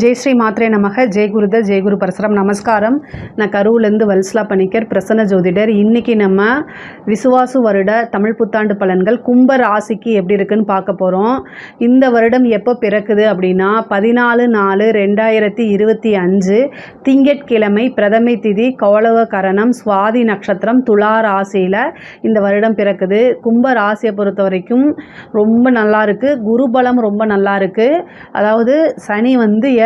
ஜெய் ஸ்ரீ மாத்ரே நமக. ஜெய் குருதர், ஜெய் குரு பரசுராம். நமஸ்காரம். நான் கரூர்லேருந்து வல்சலா பணிக்கர், பிரசன்ன ஜோதிடர். இன்றைக்கி நம்ம விசுவாசு வருட தமிழ் புத்தாண்டு பலன்கள் கும்ப ராசிக்கு எப்படி இருக்குன்னு பார்க்க போகிறோம். இந்த வருடம் எப்போ பிறக்குது அப்படின்னா 14/4/2025 திங்கட்கிழமை, பிரதமை திதி, கௌளவ கரணம், சுவாதி நட்சத்திரம், துலா ராசியில் இந்த வருடம் பிறக்குது. கும்ப ராசியை பொறுத்த வரைக்கும் ரொம்ப நல்லா இருக்குது. குருபலம் ரொம்ப நல்லா இருக்குது. அதாவது சனி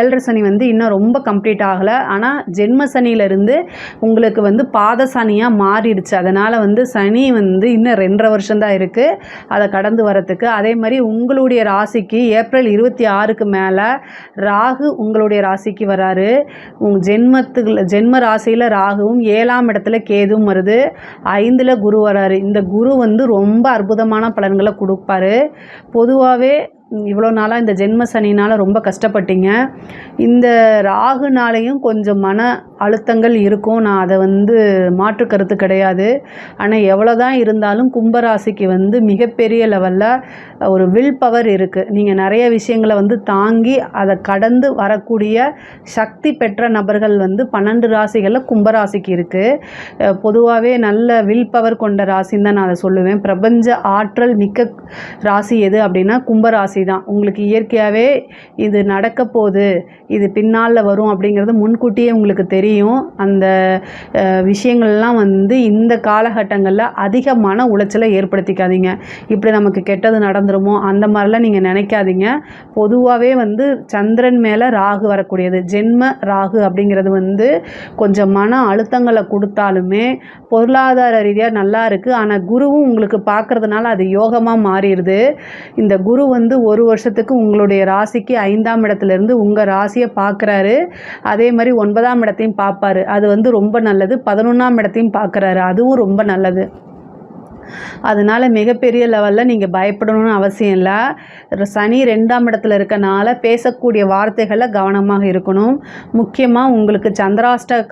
ஏழரை சனி இன்னும் ரொம்ப கம்ப்ளீட் ஆகலை. ஆனால் ஜென்ம சனியிலிருந்து உங்களுக்கு பாத சனியாக மாறிடுச்சு. அதனால் சனி இன்னும் 2.5 வருஷம்தான் இருக்குது அதை கடந்து வரத்துக்கு. அதே மாதிரி உங்களுடைய ராசிக்கு ஏப்ரல் 26க்கு மேலே ராகு உங்களுடைய ராசிக்கு வராரு. ஜென்ம ராசியில் ராகுவும் 7ஆம் இடத்துல கேதுவும் வருது. 5ல் குரு வராரு. இந்த குரு ரொம்ப அற்புதமான பலன்களை கொடுப்பாரு. பொதுவாகவே இவ்வளோ நாளாக இந்த ஜென்ம சனினால் ரொம்ப கஷ்டப்பட்டீங்க. இந்த ராகுனாலையும் கொஞ்சம் மன அழுத்தங்கள் இருக்கும். நான் அதை மாற்று கருத்து கிடையாது. ஆனால் எவ்வளோ தான் இருந்தாலும் கும்பராசிக்கு மிகப்பெரிய லெவலில் ஒரு வில் பவர் இருக்குது. நீங்கள் நிறைய விஷயங்களை தாங்கி அதை கடந்து வரக்கூடிய சக்தி பெற்ற நபர்கள் 12 ராசிகளில் கும்பராசிக்கு இருக்குது. பொதுவாகவே நல்ல வில் பவர் கொண்ட ராசின்னு தான் நான் அதை சொல்லுவேன். பிரபஞ்ச ஆற்றல் மிக்க ராசி எது அப்படின்னா கும்பராசி தான். உங்களுக்கு இயற்கையாகவே இது நடக்க போகுது, இது பின்னால் வரும் அப்படிங்கிறது முன்கூட்டியே உங்களுக்கு தெரியும். அந்த விஷயங்கள்லாம் இந்த காலகட்டங்களில் அதிக மன உளைச்சலை ஏற்படுத்திக்காதீங்க. இப்படி நமக்கு கெட்டது நடந்துருமோ அந்த மாதிரிலாம் நீங்கள் நினைக்காதீங்க. பொதுவாகவே சந்திரன் மேலே ராகு வரக்கூடியது. ஜென்ம ராகு அப்படிங்கிறது கொஞ்சம் மன அழுத்தங்களை கொடுத்தாலுமே பொருளாதார ரீதியாக நல்லா இருக்குது. ஆனால் குருவும் உங்களுக்கு பார்க்குறதுனால அது யோகமாக மாறிடுது. இந்த குரு 1 வருஷத்துக்கு உங்களுடைய ராசிக்கு 5ஆம் இடத்துலேருந்து உங்கள் ராசியை பார்க்குறாரு. அதே மாதிரி 9ஆம் இடத்தையும் பார்ப்பாரு. அது ரொம்ப நல்லது. 11ஆம் இடத்தையும் பார்க்குறாரு. அதுவும் ரொம்ப நல்லது. அதனால் மிகப்பெரிய லெவலில் நீங்கள் பயப்படணும்னு அவசியம் இல்லை. சனி 2ஆம் இடத்துல இருக்கனால பேசக்கூடிய வார்த்தைகளில் கவனமாக இருக்கணும். முக்கியமாக உங்களுக்கு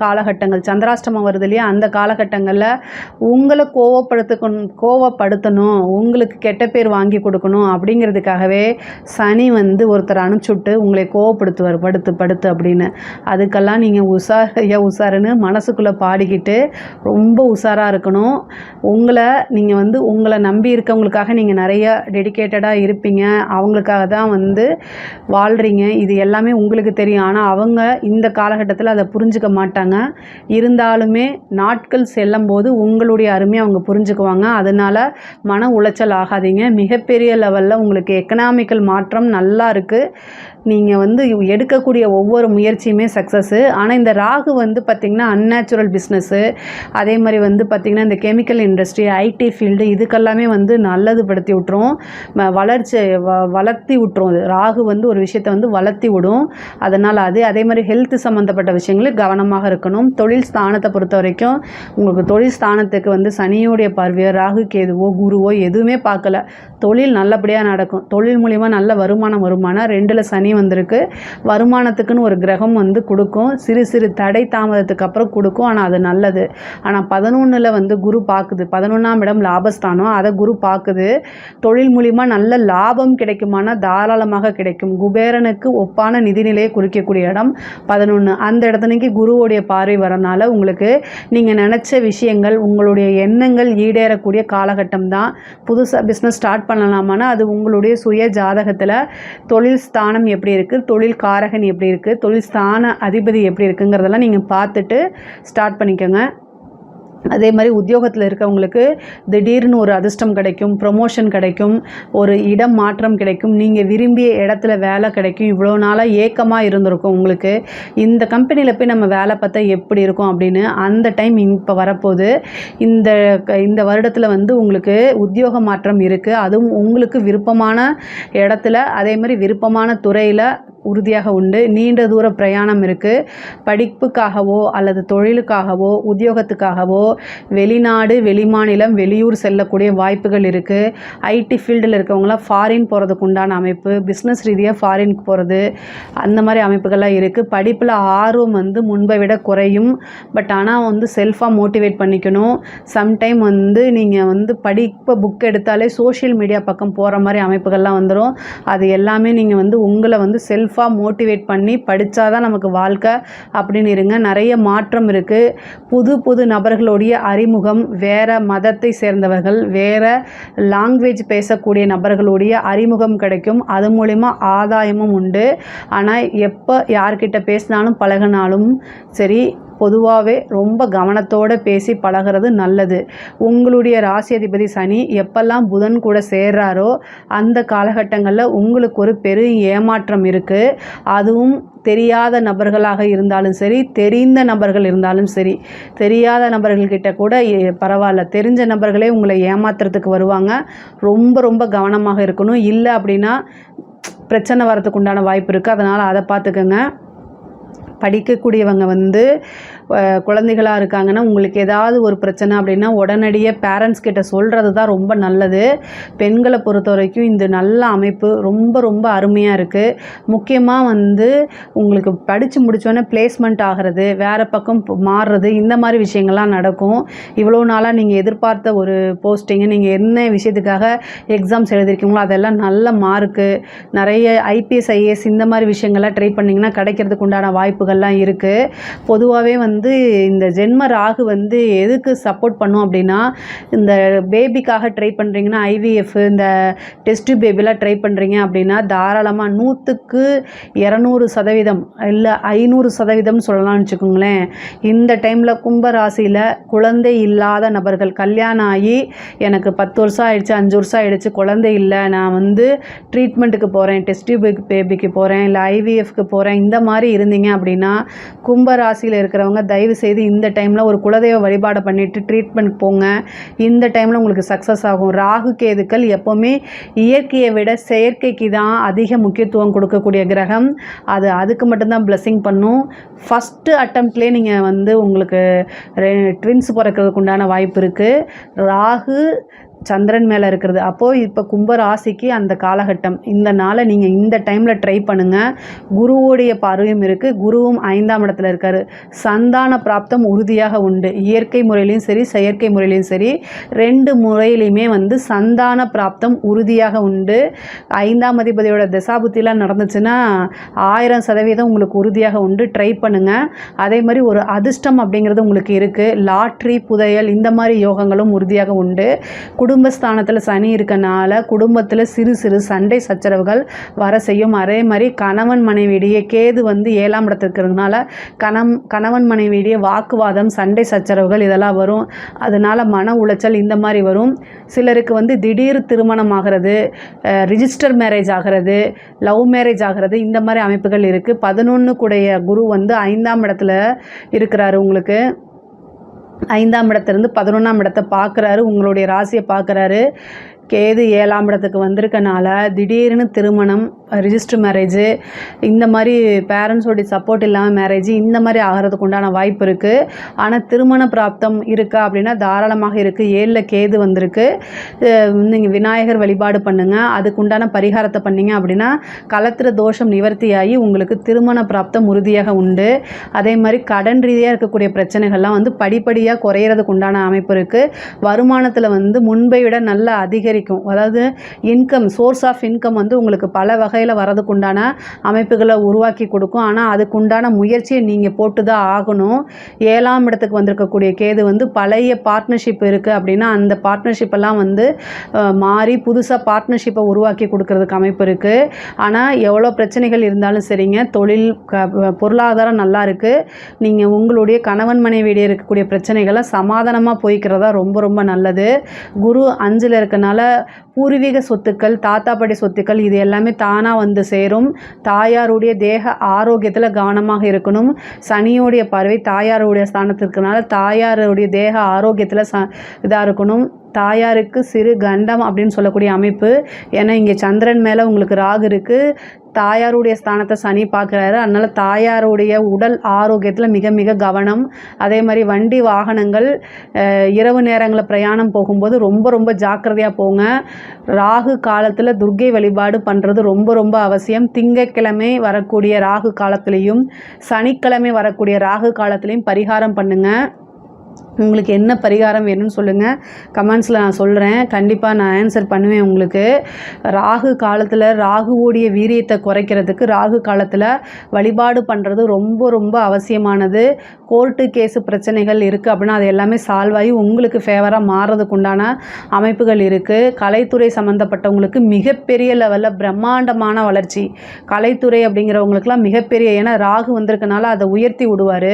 காலகட்டங்கள் சந்திராஷ்டமம் வருது இல்லையா, அந்த காலகட்டங்களில் உங்களை கோவப்படுத்தணும், உங்களுக்கு கெட்ட பேர் வாங்கி கொடுக்கணும் அப்படிங்கிறதுக்காகவே சனி ஒருத்தர் அனுப்பிச்சுட்டு உங்களை கோவப்படுத்துவார், படுத்து அப்படின்னு. அதுக்கெல்லாம் நீங்கள் உஷாருன்னு மனசுக்குள்ளே பாடிக்கிட்டு ரொம்ப உஷாராக இருக்கணும். உங்களை நம்பி இருக்கவங்களுக்காக நீங்கள் நிறைய டெடிக்கேட்டடாக இருப்பீங்க. அவங்களுக்காக தான் வாழ்கிறீங்க. இது எல்லாமே உங்களுக்கு தெரியும். ஆனால் அவங்க இந்த காலகட்டத்தில் அதை புரிஞ்சுக்க மாட்டாங்க. இருந்தாலுமே நாட்கள் செல்லும் போது உங்களுடைய அருமையை அவங்க புரிஞ்சுக்குவாங்க. அதனால் மன உளைச்சல் ஆகாதீங்க. மிகப்பெரிய லெவலில் உங்களுக்கு எக்கனாமிக்கல் மாற்றம் நல்லா இருக்குது. நீங்கள் எடுக்கக்கூடிய ஒவ்வொரு முயற்சியுமே சக்ஸஸ்ஸு. ஆனால் இந்த ராகு பார்த்திங்கன்னா அன்நேச்சுரல் பிஸ்னஸ்ஸு, அதே மாதிரி பார்த்திங்கன்னா இந்த கெமிக்கல் இண்டஸ்ட்ரி, ஐடி ஃபீல்டு, இதுக்கெல்லாமே நல்லது படுத்தி விட்டுரும், வளர்த்தி விட்டுரும். ராகு ஒரு விஷயத்தை வளர்த்தி விடும். அதனால் அதே மாதிரி ஹெல்த் சம்மந்தப்பட்ட விஷயங்களுக்கு கவனமாக இருக்கணும். தொழில் ஸ்தானத்தை பொறுத்த வரைக்கும் உங்களுக்கு தொழில் ஸ்தானத்துக்கு சனியோடைய பார்வையோ ராகு கேதுவோ குருவோ எதுவுமே பார்க்கல. தொழில் நல்லபடியாக நடக்கும். தொழில் மூலிமா நல்ல வருமானம் 2ல் சனி வந்திருக்கு. வருமானத்துக்குன்னு ஒரு கிரகம் கொடுக்கும். சிறு தடை தாமதத்துக்கு அப்புறம் கொடுக்கும். ஆனால் அது நல்லது. ஆனால் 11ல் குரு பார்க்குது. 11ஆம் இடம் லாபஸ்தானம், அதை குரு பார்க்குது. தொழில் மூலிமா நல்ல லாபம் கிடைக்குமானா தாராளமாக கிடைக்கும். குபேரனுக்கு ஒப்பான நிதிநிலையை குறிக்கக்கூடிய இடம் 11. அந்த இடத்துக்கு குருவோடைய பார்வை வரனால உங்களுக்கு நீங்கள் நினச்ச விஷயங்கள், உங்களுடைய எண்ணங்கள் ஈடேறக்கூடிய காலகட்டம் தான். புதுசாக பிஸ்னஸ் ஸ்டார்ட் பண்ணலாமான்னா அது உங்களுடைய சுய ஜாதகத்தில் தொழில் ஸ்தானம் எப்படி இருக்குது, தொழில் காரகன் எப்படி இருக்குது, தொழில் ஸ்தான அதிபதி எப்படி இருக்குங்கிறதெல்லாம் நீங்கள் பார்த்துட்டு ஸ்டார்ட் பண்ணிக்கோங்க. அதே மாதிரி உத்தியோகத்தில் இருக்கவங்களுக்கு திடீர்னு ஒரு அதிர்ஷ்டம் கிடைக்கும், ப்ரமோஷன் கிடைக்கும், ஒரு இடம் மாற்றம் கிடைக்கும், நீங்கள் விரும்பிய இடத்துல வேலை கிடைக்கும். இவ்வளோ நாளாக ஏக்கமாக இருந்திருக்கும் உங்களுக்கு, இந்த கம்பெனியில் போய் நம்ம வேலை பார்த்தா எப்படி இருக்கும் அப்படின்னு. அந்த டைம் இப்போ வரப்போகுது. இந்த வருடத்தில் உங்களுக்கு உத்தியோக மாற்றம் இருக்குது. அதுவும் உங்களுக்கு விருப்பமான இடத்துல, அதே மாதிரி விருப்பமான துறையில் உறுதியாக உண்டு. நீண்ட தூர பிரயாணம் இருக்குது. படிப்புக்காகவோ அல்லது தொழிலுக்காகவோ உத்தியோகத்துக்காகவோ வெளிநாடு, வெளிமாநிலம், வெளியூர் செல்லக்கூடிய வாய்ப்புகள் இருக்குது. ஐடி ஃபீல்டில் இருக்கவங்களாம் ஃபாரின் போகிறதுக்கு உண்டான அமைப்பு, பிஸ்னஸ் ரீதியாக ஃபாரினுக்கு போகிறது, அந்த மாதிரி அமைப்புகள்லாம் இருக்குது. படிப்பில் ஆர்வம் முன்பை விட குறையும். பட் ஆனால் செல்ஃபாக மோட்டிவேட் பண்ணிக்கணும். சம்டைம் நீங்கள் படிப்பை புக் எடுத்தாலே சோஷியல் மீடியா பக்கம் போகிற மாதிரி அமைப்புகள்லாம் வந்துடும். அது எல்லாமே நீங்கள் உங்களை செல்ஃப் செல்ஃபாக மோட்டிவேட் பண்ணி படித்தாதான் நமக்கு வாழ்க்கை அப்படின்னு இருங்க. நிறைய மாற்றம் இருக்குது. புது புது நபர்களுடைய அறிமுகம், வேறு மதத்தை சேர்ந்தவர்கள், வேறு லாங்குவேஜ் பேசக்கூடிய நபர்களுடைய அறிமுகம் கிடைக்கும். அது மூலிமா ஆதாயமும் உண்டு. ஆனால் எப்போ யார்கிட்ட பேசினாலும் பழகினாலும் சரி, பொதுவாகவே ரொம்ப கவனத்தோடு பேசி பழகிறது நல்லது. உங்களுடைய ராசி அதிபதி சனி எப்பெல்லாம் புதன் கூட சேர்றாரோ அந்த காலகட்டங்களில் உங்களுக்கு ஒரு பெரும் ஏமாற்றம் இருக்குது. அதுவும் தெரியாத நபர்களாக இருந்தாலும் சரி, தெரிந்த நபர்கள் இருந்தாலும் சரி. தெரியாத நபர்கள்கிட்ட கூட பரவாயில்ல, தெரிஞ்ச நபர்களே உங்களை ஏமாத்துறதுக்கு வருவாங்க. ரொம்ப ரொம்ப கவனமாக இருக்கணும். இல்லை அப்படின்னா பிரச்சனை வரதுக்கு உண்டான வாய்ப்பு இருக்குது. அதனால் அதை பார்த்துக்கோங்க. படிக்கக்கூடியவங்க வந்து குழந்தைகளாக இருக்காங்கன்னா உங்களுக்கு ஏதாவது ஒரு பிரச்சனை அப்படின்னா உடனடியாக பேரண்ட்ஸ் கிட்ட சொல்கிறது தான் ரொம்ப நல்லது. பெண்களை பொறுத்த வரைக்கும் இந்த நல்ல அமைப்பு ரொம்ப ரொம்ப அருமையாக இருக்குது. முக்கியமாக வந்து உங்களுக்கு படித்து முடித்தோடனே பிளேஸ்மெண்ட் ஆகிறது, வேறு பக்கம் மாறுறது, இந்த மாதிரி விஷயங்கள்லாம் நடக்கும். இவ்வளோ நாளாக நீங்கள் எதிர்பார்த்த ஒரு போஸ்டிங்கு, நீங்கள் என்ன விஷயத்துக்காக எக்ஸாம்ஸ் எழுதிருக்கீங்களோ அதெல்லாம் நல்ல மார்க்கு, நிறைய ஐபிஎஸ் ஐஏஎஸ் இந்த மாதிரி விஷயங்கள்லாம் ட்ரை பண்ணிங்கன்னா கிடைக்கிறதுக்கு உண்டான வாய்ப்புகள்லாம் இருக்குது. பொதுவாகவே வந்து இந்த ஜென்ம ராகு வந்து எதுக்கு சப்போர்ட் பண்ணும் அப்படின்னா, இந்த பேபிக்காக ட்ரை பண்ணுறீங்கன்னா ஐவிஎஃப், இந்த டெஸ்ட் பேபிலாம் ட்ரை பண்ணுறீங்க அப்படின்னா தாராளமாக 100க்கு 200% இல்லை 500% சொல்லலாம்னு வச்சுக்கோங்களேன். இந்த டைமில் கும்ப ராசியில் குழந்தை இல்லாத நபர்கள், கல்யாணம் ஆகி எனக்கு 10 வருஷம் ஆயிடுச்சு, 5 வருஷம் ஆயிடுச்சு, குழந்தை இல்லை, நான் வந்து ட்ரீட்மெண்ட்டுக்கு போகிறேன், டெஸ்ட் பேபிக்கு போகிறேன், இல்லை ஐவிஎஃப்க்கு போகிறேன், இந்த மாதிரி இருந்தீங்க அப்படின்னா கும்ப ராசியில் இருக்கிறவங்க தயவு செய்து இந்த டைமில் ஒரு குலதெய்வ வழிபாடு பண்ணிவிட்டு ட்ரீட்மெண்ட் போங்க. இந்த டைமில் உங்களுக்கு சக்ஸஸ் ஆகும். ராகு கேதுக்கள் எப்போவுமே இயற்கையை விட செயற்கைக்கு தான் அதிக முக்கியத்துவம் கொடுக்கக்கூடிய கிரகம். அதுக்கு மட்டும்தான் பிளெஸ்ஸிங் பண்ணும். ஃபஸ்ட்டு அட்டம்ப்ட்லேயே நீங்கள் வந்து உங்களுக்கு ட்வின்ஸ் பிறக்கிறதுக்கு உண்டான வாய்ப்பு இருக்குது. ராகு சந்திரன் மேலே இருக்கிறது. அப்போது இப்போ கும்ப ராசிக்கு அந்த காலகட்டம், இந்த நாளை நீங்கள் இந்த டைமில் ட்ரை பண்ணுங்கள். குருவோடைய பார்வையும் இருக்குது, குருவும் 5ஆம் இடத்துல இருக்கார். சந்தான பிராப்தம் உறுதியாக உண்டு. இயற்கை முறையிலையும் சரி, செயற்கை முறையிலையும் சரி, 2 முறையிலையுமே வந்து சந்தான பிராப்தம் உறுதியாக உண்டு. 5ஆம் அதிபதியோட தசாபுத்திலாம் நடந்துச்சுன்னா 1000% உங்களுக்கு உறுதியாக உண்டு. ட்ரை பண்ணுங்கள். அதே மாதிரி ஒரு அதிர்ஷ்டம் அப்படிங்கிறது உங்களுக்கு இருக்குது. லாட்ரி, புதையல் இந்த மாதிரி யோகங்களும் உறுதியாக உண்டு. குடும்பஸ்தானத்தில் சனி இருக்கனால குடும்பத்தில் சிறு சிறு சண்டை சச்சரவுகள் வர செய்யும். அதே மாதிரி கணவன் மனைவியிடையே கேது வந்து 7ஆம் இடத்துல இருக்கிறதுனால கணவன் மனைவியிடையே வாக்குவாதம், சண்டை சச்சரவுகள் இதெல்லாம் வரும். அதனால் மன உளைச்சல் இந்த மாதிரி வரும். சிலருக்கு வந்து திடீர் திருமணம் ஆகிறது, ரிஜிஸ்டர் மேரேஜ் ஆகிறது, லவ் மேரேஜ் ஆகிறது, இந்த மாதிரி அமைப்புகள் இருக்குது. 11 கூடைய குரு வந்து 5ஆம் இடத்துல இருக்கிறாரு. உங்களுக்கு 5ஆம் இடத்துலேருந்து 11ஆம் இடத்தை பார்க்குறாரு, உங்களுடைய ராசியை பார்க்குறாரு. கேது 7ஆம் இடத்துக்கு வந்திருக்கனால திடீர்னு திருமணம், ரிஜிஸ்டர் மேரேஜு, இந்த மாதிரி பேரண்ட்ஸோடைய சப்போர்ட் இல்லாமல் மேரேஜ் இந்த மாதிரி ஆகிறதுக்கு உண்டான வாய்ப்பு இருக்குது. ஆனால் திருமண பிராப்தம் இருக்கா அப்படின்னா தாராளமாக இருக்குது. 7ல் கேது வந்திருக்கு. நீங்கள் விநாயகர் வழிபாடு பண்ணுங்கள். அதுக்கு உண்டான பரிகாரத்தை பண்ணிங்க அப்படின்னா கலத்திர தோஷம் நிவர்த்தியாகி உங்களுக்கு திருமண பிராப்தம் உறுதியாக உண்டு. அதே மாதிரி கடன் ரீதியாக இருக்கக்கூடிய பிரச்சனைகள்லாம் வந்து படிப்படியாக குறையிறதுக்கு உண்டான அமைப்பு இருக்குது. வருமானத்தில் வந்து முன்பை விட நல்ல அதிகரிக்கும். அதாவது இன்கம், சோர்ஸ் ஆஃப் இன்கம் வந்து உங்களுக்கு பல வகையில் வரதுக்கு உண்டான அமைப்புகளை உருவாக்கி கொடுக்கும். ஆனால் அதுக்குண்டான முயற்சியை நீங்கள் போட்டு தான் ஆகணும். 7ஆம் இடத்துக்கு வந்திருக்கக்கூடிய கேது வந்து பழைய பார்ட்னர்ஷிப் இருக்குது அப்படின்னா அந்த பார்ட்னர்ஷிப்பெல்லாம் வந்து மாறி புதுசாக பார்ட்னர்ஷிப்பை உருவாக்கி கொடுக்கறதுக்கு அமைப்பு இருக்குது. ஆனால் எவ்வளோ பிரச்சனைகள் இருந்தாலும் சரிங்க, தொழில் பொருளாதாரம் நல்லா இருக்குது. நீங்கள் உங்களுடைய கணவன் மனைவியிடையே இருக்கக்கூடிய பிரச்சனைகளை சமாதானமாக போய்க்கிறதா ரொம்ப ரொம்ப நல்லது. குரு 5ல் இருக்கனால பூர்வீக சொத்துக்கள், தாத்தாப்படி சொத்துக்கள் இது எல்லாமே தானாக வந்து சேரும். தாயாருடைய தேக ஆரோக்கியத்தில் கவனமாக இருக்கணும். சனியோடைய பார்வை தாயாருடைய ஸ்தானத்திற்குனால தாயாருடைய தேக ஆரோக்கியத்தில் இதாக இருக்கணும். தாயாருக்கு சிறு கண்டம் அப்படின்னு சொல்லக்கூடிய அமைப்பு. ஏன்னா இங்கே சந்திரன் மேலே உங்களுக்கு ராகு இருக்குது, தாயாருடைய ஸ்தானத்தை சனி பார்க்குறாரு. அதனால் தாயாருடைய உடல் ஆரோக்கியத்தில் மிக மிக கவனம். அதே மாதிரி வண்டி வாகனங்கள் இரவு நேரங்களில் பிரயாணம் போகும்போது ரொம்ப ரொம்ப ஜாக்கிரதையாக போங்க. ராகு காலத்தில் துர்க்கை வழிபாடு பண்ணுறது ரொம்ப ரொம்ப அவசியம். திங்கட்கிழமை வரக்கூடிய ராகு காலத்துலேயும் சனிக்கிழமை வரக்கூடிய ராகு காலத்துலேயும் பரிகாரம் பண்ணுங்கள். உங்களுக்கு என்ன பரிகாரம் வேணும்னு சொல்லுங்கள், கமெண்ட்ஸில் நான் சொல்கிறேன். கண்டிப்பாக நான் ஆன்சர் பண்ணுவேன் உங்களுக்கு. ராகு காலத்தில் ராகுவோடைய வீரியத்தை குறைக்கிறதுக்கு ராகு காலத்தில் வழிபாடு பண்ணுறது ரொம்ப ரொம்ப அவசியமானது. கோர்ட்டு கேஸு பிரச்சனைகள் இருக்குது அப்படின்னா அது எல்லாமே சால்வ் ஆகி உங்களுக்கு ஃபேவராக மாறுறதுக்கு உண்டான அமைப்புகள் இருக்குது. கலைத்துறை சம்மந்தப்பட்டவங்களுக்கு மிகப்பெரிய லெவலில் பிரம்மாண்டமான வளர்ச்சி. கலைத்துறை அப்படிங்கிறவங்களுக்குலாம் மிகப்பெரிய, ஏன்னா ராகு வந்திருக்கனால அதை உயர்த்தி விடுவார்.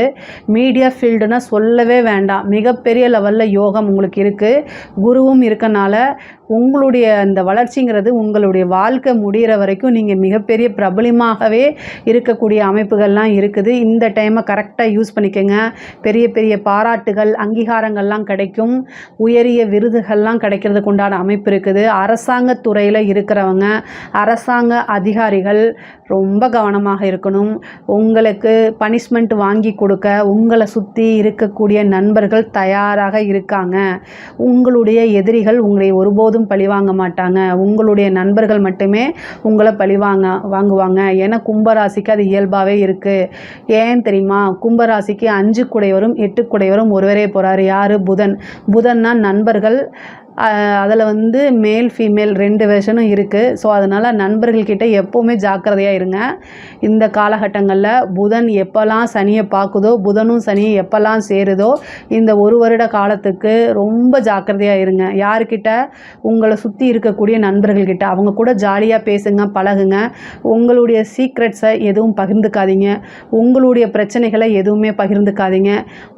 மீடியா ஃபீல்டுனா சொல்லவே வேண்டாம், மிகப்பெரிய லெவலில் யோகம் உங்களுக்கு இருக்குது. குருவும் இருக்கனால உங்களுடைய அந்த வளர்ச்சிங்கிறது உங்களுடைய வாழ்க்கை முடிகிற வரைக்கும் நீங்கள் மிகப்பெரிய பிரபலமாகவே இருக்கக்கூடிய அமைப்புகள்லாம் இருக்குது. இந்த டைமை கரெக்டாக யூஸ் பண்ணிக்கோங்க. பெரிய பெரிய பாராட்டுகள் அங்கீகாரங்கள்லாம் கிடைக்கும். உயரிய விருதுகள்லாம் கிடைக்கிறதுக்கு உண்டான அமைப்பு இருக்குது. அரசாங்க துறையில் இருக்கிறவங்க, அரசாங்க அதிகாரிகள் ரொம்ப கவனமாக இருக்கணும். உங்களுக்கு பனிஷ்மெண்ட் வாங்கி கொடுக்க உங்களை சுற்றி இருக்கக்கூடிய நண்பர்கள் தயாராக இருக்காங்க. உங்களுடைய எதிரிகள் உங்களை ஒருபோதும் பழிவாங்க மாட்டாங்க. உங்களுடைய நண்பர்கள் மட்டுமே உங்களை வாங்குவாங்க. ஏன்னா கும்பராசிக்கு அது இயல்பாகவே இருக்குது. ஏன் தெரியுமா? கும்பராசிக்கு 5 குடையவரும் 8 குடையவரும் ஒருவரே போகிறாரு. யார்? புதன். புதன்னா நண்பர்கள். அதில் வந்து மேல் ஃபீமேல் 2 வெர்ஷனும் இருக்குது. ஸோ அதனால் நண்பர்கள்கிட்ட எப்போவுமே ஜாக்கிரதையாக இருங்க. இந்த காலகட்டங்களில் புதன் எப்போல்லாம் சனியை பார்க்குதோ, புதனும் சனியை எப்போல்லாம் சேருதோ, இந்த 1 வருட காலத்துக்கு ரொம்ப ஜாக்கிரதையாக இருங்க. யார்கிட்ட? உங்களை சுற்றி இருக்கக்கூடிய நண்பர்கள்கிட்ட. அவங்க கூட ஜாலியாக பேசுங்க, பழகுங்க. உங்களுடைய சீக்ரெட்ஸை எதுவும் பகிர்ந்துக்காதீங்க. உங்களுடைய பிரச்சனைகளை எதுவுமே பகிர்ந்துக்காதீங்க.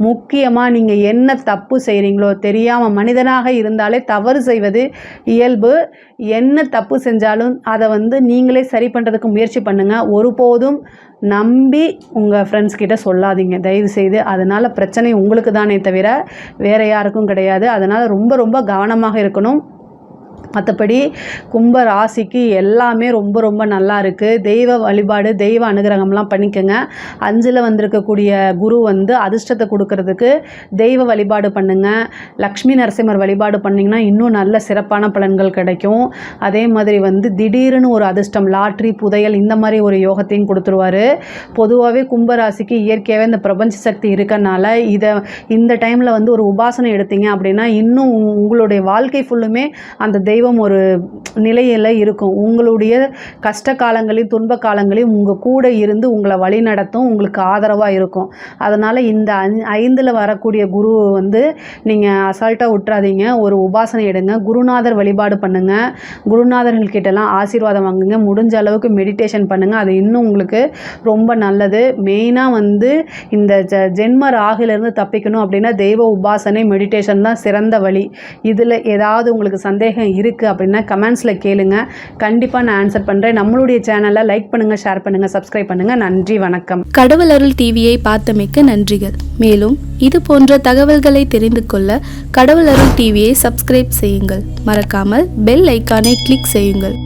முக்கியமாக நீங்கள் என்ன தப்பு செய்கிறீங்களோ, தெரியாமல் மனிதனாக இருந்தாலே தவறு செய்வது இயல்பு. என்ன தப்பு செஞ்சாலும் அதை வந்து நீங்களே சரி பண்ணுறதுக்கு முயற்சி பண்ணுங்கள். ஒருபோதும் நம்பி உங்கள் ஃப்ரெண்ட்ஸ் கிட்ட சொல்லாதீங்க தயவு செய்து. அதனால் பிரச்சனை உங்களுக்கு தானே தவிர வேறு யாருக்கும் கிடையாது. அதனால் ரொம்ப ரொம்ப கவனமாக இருக்கணும். மற்றபடி கும்ப ராசிக்கு எல்லாமே ரொம்ப ரொம்ப நல்லா இருக்குது. தெய்வ வழிபாடு, தெய்வ அனுகிரகம்லாம் பண்ணிக்கோங்க. 5ல் வந்திருக்கக்கூடிய குரு வந்து அதிர்ஷ்டத்தை கொடுக்கறதுக்கு தெய்வ வழிபாடு பண்ணுங்கள். லக்ஷ்மி நரசிம்மர் வழிபாடு பண்ணிங்கன்னா இன்னும் நல்ல சிறப்பான பலன்கள் கிடைக்கும். அதே மாதிரி வந்து திடீர்னு ஒரு அதிர்ஷ்டம், லாட்ரி, புதையல் இந்த மாதிரி ஒரு யோகத்தையும் கொடுத்துருவார். பொதுவாகவே கும்பராசிக்கு இயற்கையாகவே இந்த பிரபஞ்ச சக்தி இருக்கனால இந்த டைமில் வந்து ஒரு உபாசனை எடுத்தீங்க அப்படின்னா இன்னும் உங்களுடைய வாழ்க்கை ஃபுல்லுமே அந்த தெய்வம் ஒரு நிலையில் இருக்கும். உங்களுடைய கஷ்ட காலங்களையும் துன்ப காலங்களையும் உங்கள் கூட இருந்து உங்களை வழி நடத்தும், உங்களுக்கு ஆதரவாக இருக்கும். அதனால் இந்த 5ல் வரக்கூடிய குரு வந்து நீங்கள் அசால்ட்டாக விட்டுறாதீங்க. ஒரு உபாசனை எடுங்க, குருநாதர் வழிபாடு பண்ணுங்கள், குருநாதர்கள்கிட்டலாம் ஆசீர்வாதம் வாங்குங்க, முடிஞ்ச அளவுக்கு மெடிடேஷன் பண்ணுங்கள். அது இன்னும் உங்களுக்கு ரொம்ப நல்லது. மெயினாக வந்து இந்த ஜென்ம ராகிலிருந்து தப்பிக்கணும் அப்படின்னா தெய்வ உபாசனை, மெடிடேஷன் தான் சிறந்த வழி. இதில் ஏதாவது உங்களுக்கு சந்தேகம் இருக்குது அப்படின்னா கமெண்ட்ஸில் கேளுங்க, கண்டிப்பாக நான் ஆன்சர் பண்ணுறேன். நம்மளுடைய சேனலை லைக் பண்ணுங்கள், ஷேர் பண்ணுங்கள், சப்ஸ்கிரைப் பண்ணுங்கள். நன்றி, வணக்கம். கடவுள் அருள் டிவியை பார்த்தமைக்கு நன்றிகள். மேலும் இது போன்ற தகவல்களை தெரிந்து கொள்ள கடவுள் அருள் டிவியை சப்ஸ்கிரைப் செய்யுங்கள். மறக்காமல் பெல் ஐக்கானை கிளிக் செய்யுங்கள்.